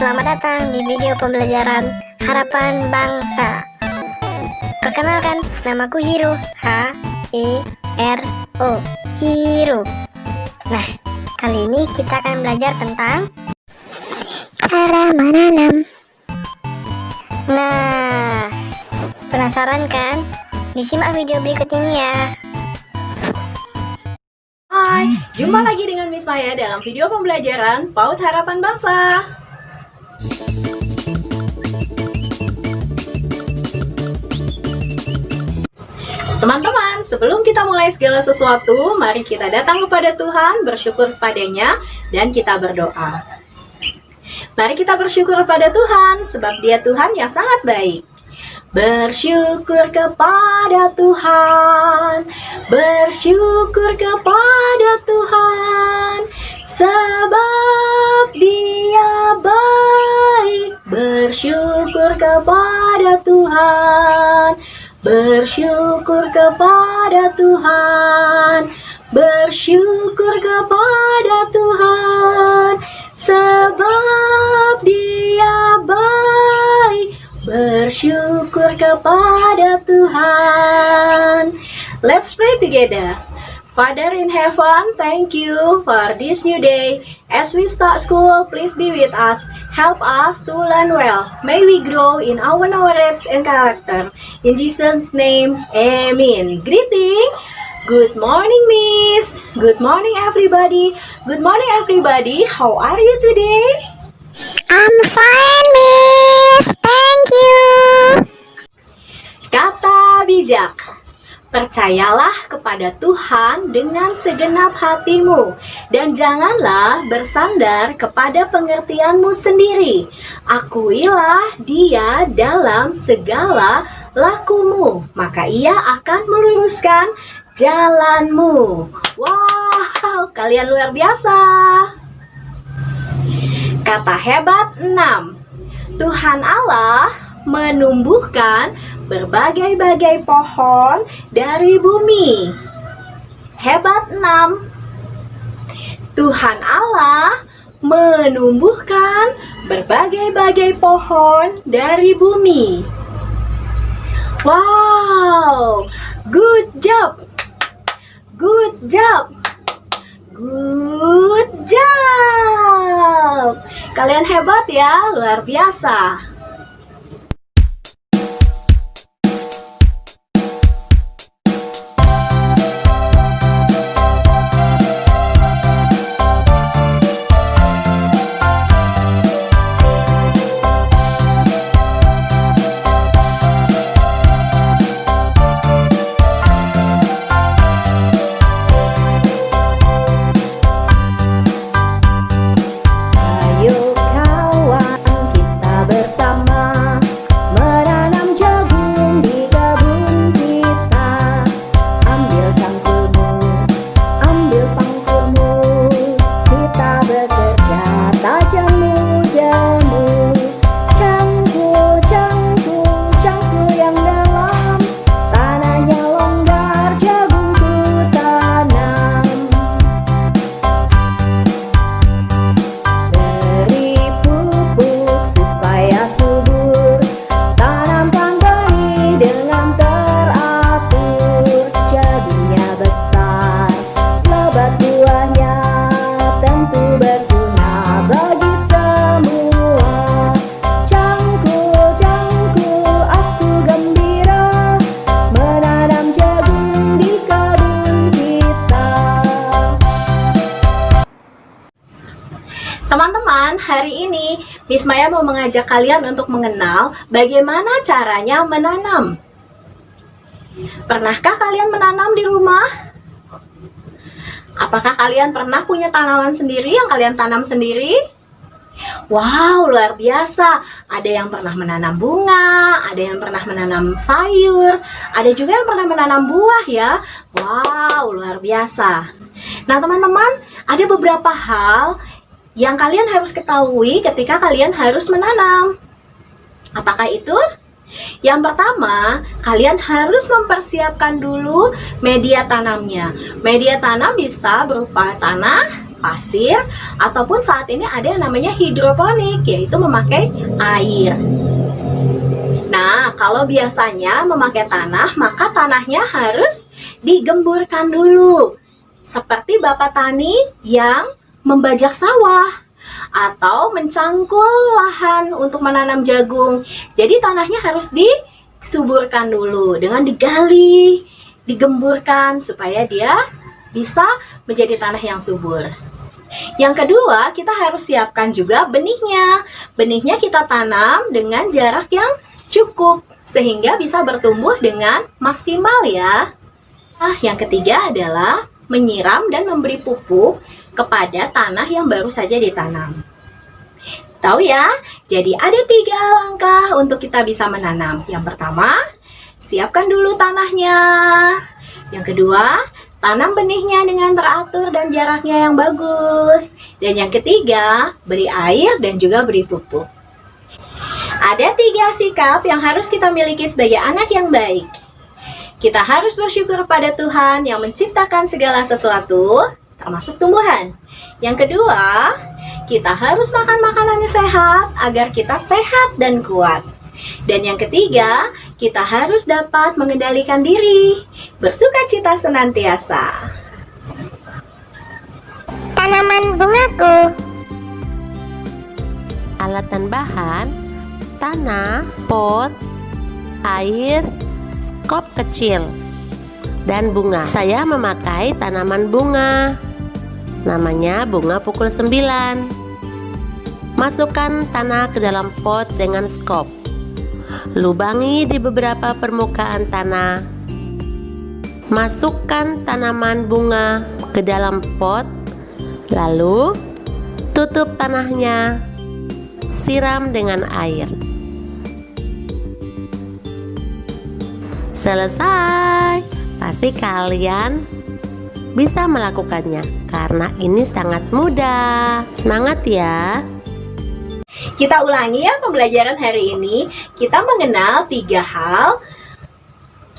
Selamat datang di video pembelajaran Harapan Bangsa. Perkenalkan, namaku Hiro, H-I-R-O, Hiro. Nah, kali ini kita akan belajar tentang cara menanam. Nah, penasaran kan? Disimak video berikut ini ya. Hai, jumpa lagi dengan Miss Maya dalam video pembelajaran PAUD Harapan Bangsa. Teman-teman, sebelum kita mulai segala sesuatu, mari kita datang kepada Tuhan, bersyukur kepadanya, dan kita berdoa. Mari kita bersyukur kepada Tuhan, sebab Dia Tuhan yang sangat baik. Bersyukur kepada Tuhan, bersyukur kepada Tuhan, sebab Dia baik. Bersyukur kepada Tuhan, bersyukur kepada Tuhan, bersyukur kepada Tuhan, sebab Dia baik. Bersyukur kepada Tuhan. Let's pray together. Father in heaven, thank you for this new day. As we start school, please be with us. Help us to learn well. May we grow in our knowledge and character. In Jesus' name, amen. Greeting. Good morning, Miss. Good morning, everybody. Good morning, everybody. How are you today? I'm fine, Miss. Thank you. Kata bijak. Percayalah kepada Tuhan dengan segenap hatimu, dan janganlah bersandar kepada pengertianmu sendiri. Akuilah Dia dalam segala lakumu, maka Ia akan meluruskan jalanmu. Wow, kalian luar biasa. Kata hebat 6. Tuhan Allah menumbuhkan berbagai-bagai pohon dari bumi. Hebat 6. Tuhan Allah menumbuhkan berbagai-bagai pohon dari bumi. Wow, good job. Good job. Good job. Kalian hebat ya, luar biasa. Teman-teman, hari ini Miss Maya mau mengajak kalian untuk mengenal bagaimana caranya menanam. Pernahkah kalian menanam di rumah? Apakah kalian pernah punya tanaman sendiri yang kalian tanam sendiri? Wow, luar biasa. Ada yang pernah menanam bunga, ada yang pernah menanam sayur, ada juga yang pernah menanam buah ya. Wow, luar biasa. Nah, teman-teman, ada beberapa hal yang kalian harus ketahui ketika kalian harus menanam. Apakah itu? Yang pertama, kalian harus mempersiapkan dulu media tanamnya. Media tanam bisa berupa tanah, pasir, ataupun saat ini ada yang namanya hidroponik, yaitu memakai air. Nah, kalau biasanya memakai tanah, maka tanahnya harus digemburkan dulu. Seperti Bapak Tani yang membajak sawah atau mencangkul lahan untuk menanam jagung. Jadi tanahnya harus disuburkan dulu dengan digali, digemburkan supaya dia bisa menjadi tanah yang subur. Yang kedua, kita harus siapkan juga benihnya. Benihnya kita tanam dengan jarak yang cukup sehingga bisa bertumbuh dengan maksimal ya. Nah, yang ketiga adalah menyiram dan memberi pupuk kepada tanah yang baru saja ditanam. Tahu ya? Jadi ada 3 langkah untuk kita bisa menanam. Yang pertama, siapkan dulu tanahnya. Yang kedua, tanam benihnya dengan teratur dan jaraknya yang bagus. Dan yang ketiga, beri air dan juga beri pupuk. Ada 3 sikap yang harus kita miliki sebagai anak yang baik. Kita harus bersyukur pada Tuhan yang menciptakan segala sesuatu, termasuk tumbuhan. Yang kedua, kita harus makan makanan yang sehat agar kita sehat dan kuat. Dan yang ketiga, kita harus dapat mengendalikan diri, bersukacita senantiasa. Tanaman bungaku. Alat dan bahan: tanah, pot, air, skop kecil, dan bunga. Saya memakai tanaman bunga. Namanya bunga pukul 9. Masukkan tanah ke dalam pot dengan skop. Lubangi di beberapa permukaan tanah. Masukkan tanaman bunga ke dalam pot. Lalu tutup tanahnya. Siram dengan air. Selesai. Pasti kalian bisa melakukannya karena ini sangat mudah. Semangat ya. Kita ulangi ya pembelajaran hari ini. Kita mengenal 3 hal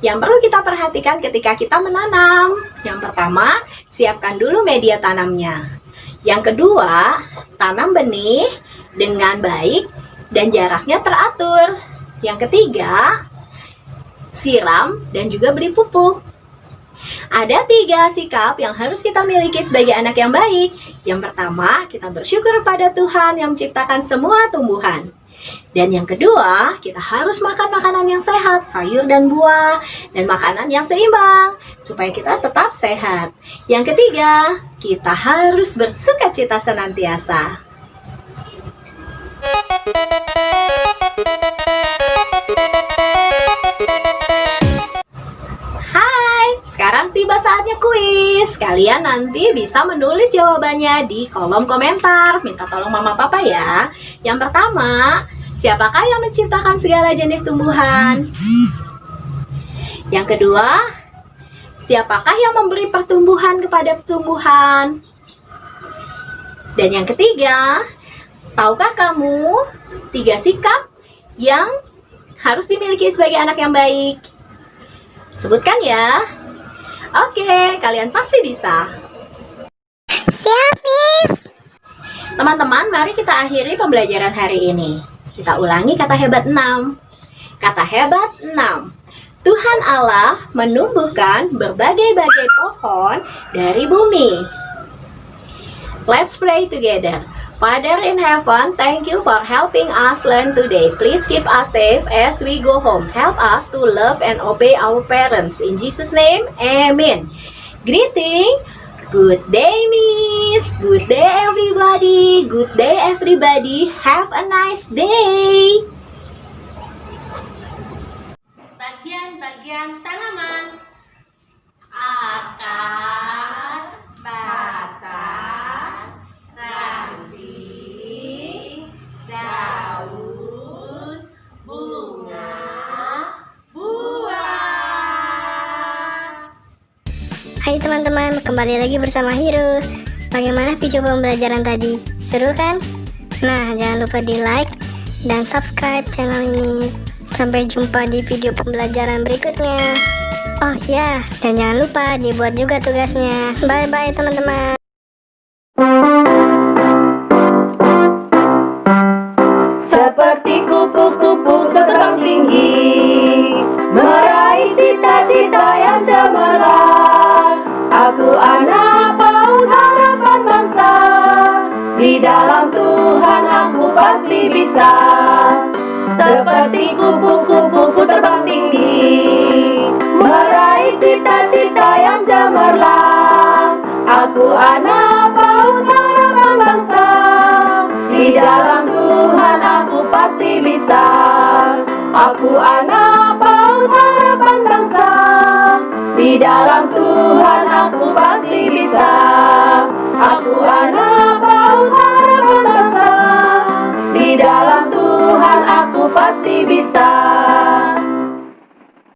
yang perlu kita perhatikan ketika kita menanam. Yang pertama, siapkan dulu media tanamnya. Yang kedua, tanam benih dengan baik dan jaraknya teratur. Yang ketiga, siram dan juga beri pupuk. Ada 3 sikap yang harus kita miliki sebagai anak yang baik. Yang pertama, kita bersyukur pada Tuhan yang menciptakan semua tumbuhan. Dan yang kedua, kita harus makan makanan yang sehat, sayur dan buah, dan makanan yang seimbang, supaya kita tetap sehat. Yang ketiga, kita harus bersukacita senantiasa. Sekarang tiba saatnya kuis. Kalian nanti bisa menulis jawabannya di kolom komentar. Minta tolong mama papa ya. Yang pertama, siapakah yang menciptakan segala jenis tumbuhan? Yang kedua, siapakah yang memberi pertumbuhan kepada tumbuhan? Dan yang ketiga, tahukah kamu 3 sikap yang harus dimiliki sebagai anak yang baik? Sebutkan ya. Oke, kalian pasti bisa. Siap, Miss. Teman-teman, mari kita akhiri pembelajaran hari ini. Kita ulangi kata hebat 6. Kata hebat 6. Tuhan Allah menumbuhkan berbagai-bagai pohon dari bumi. Let's pray together. Father in heaven, thank you for helping us learn today. Please keep us safe as we go home. Help us to love and obey our parents. In Jesus' name, amen. Greeting, good day, Miss. Good day, everybody. Good day, everybody. Have a nice day. Bagian-bagian tanaman: akar, batang, ranting, daun, bunga, buah. Hai teman-teman, kembali lagi bersama Hiro. Bagaimana video pembelajaran tadi? Seru kan? Nah, jangan lupa di like dan subscribe channel ini. Sampai jumpa di video pembelajaran berikutnya. Oh ya, dan jangan lupa dibuat juga tugasnya. Bye-bye teman-teman. Seperti kupu-kupu terbang tinggi, meraih cita-cita yang cemerlang. Aku anak PAUD harapan bangsa, di dalam Tuhan aku pasti bisa. Seperti kupu-kupu terbang tinggi, meraih cita-cita yang cemerlang. Aku anak PAUD harapan bangsa, di dalam Tuhan aku pasti bisa. Aku anak PAUD harapan bangsa, di dalam Tuhan aku pasti bisa. Aku anak